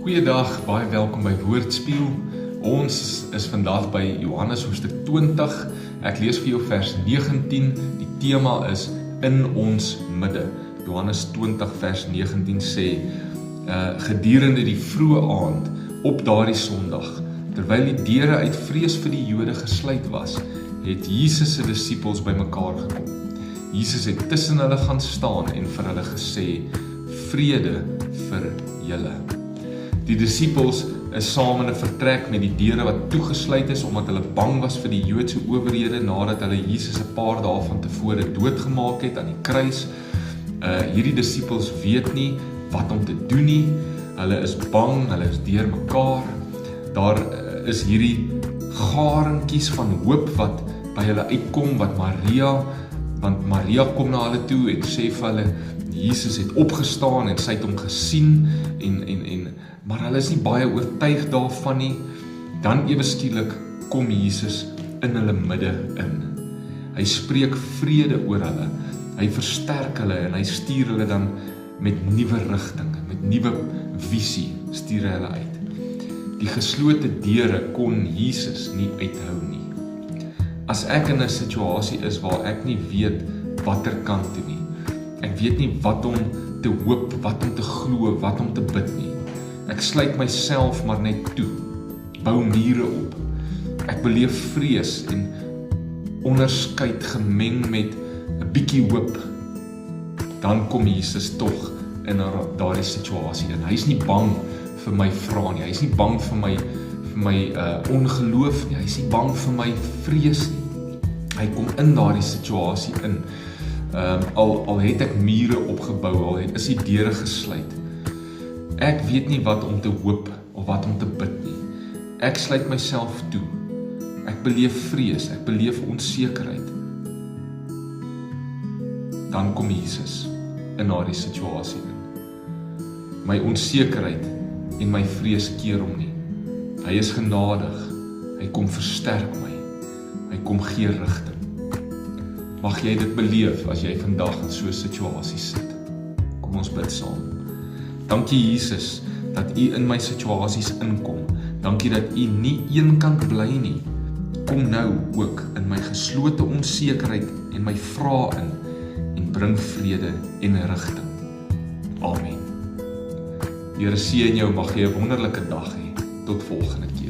Goeiedag, baie welkom by Woordspieël. Ons is vandag by Johannes hoofstuk 20. Ek lees vir jou vers 19. Die tema is in ons midde. Johannes 20 vers 19 sê, gedurende die vroeë aand op daardie Sondag, terwyl die deure uit vrees vir die Jode gesluit was, het Jesus se disippels bymekaar gekom. Jesus het tussen hulle gaan staan en vir hulle gesê, vrede vir julle. Die disippels is saam in 'n vertrek met die deure wat toegesluit is, omdat hulle bang was vir die Joodse owerhede, nadat hulle Jesus 'n paar dae van tevore doodgemaak het aan die kruis. Hierdie disippels weet nie wat om te doen nie, hulle is bang, hulle is deurmekaar. Daar is hierdie garingkies van hoop wat by hulle uitkom, want Maria kom na hulle toe en sê vir hulle, Jesus het opgestaan en sy het hom gesien, maar hulle is nie baie oortuig daarvan nie. Dan ewe skielik kom Jesus in hulle midde in. Hy spreek vrede oor hulle, hy versterk hulle en hy stuur hulle dan met nuwe rigting, met nuwe visie stuur hy hulle uit. Die geslote deure kon Jesus nie uithou nie. As ek in 'n situasie is waar ek nie weet watter kant toe nie, ek weet nie wat om te hoop, wat om te glo, wat om te bid nie. Ek sluit myself maar net toe, bou mure op. Ek beleef vrees en onderskeid gemeng met 'n bietjie hoop. Dan kom Jesus tog in daardie situasie in. Hy's nie bang vir my vrae nie, hy's nie bang vir my ongeloof nie, hy's nie bang vir my vrees nie. Hy kom in daardie situasie in. Al het ek mure opgebou, is die deure gesluit. Ek weet nie wat om te hoop of wat om te bid nie. Ek sluit myself toe. Ek beleef vrees, ek beleef onsekerheid. Dan kom Jesus in daardie situasie in. My onsekerheid en my vrees keer hom nie. Hy is genadig, hy kom versterk my, hy kom gee rigting. Mag jy dit beleef as jy vandag in so 'n situasie sit. Kom ons bid saam. Dankie Jesus, dat U in my situasies inkom. Dankie dat U nie eenkant bly nie. Kom nou ook in my geslote onsekerheid en my vrae in en bring vrede en rigting. Amen. Here seën jou, mag jy 'n wonderlike dag hê. Tot volgende keer.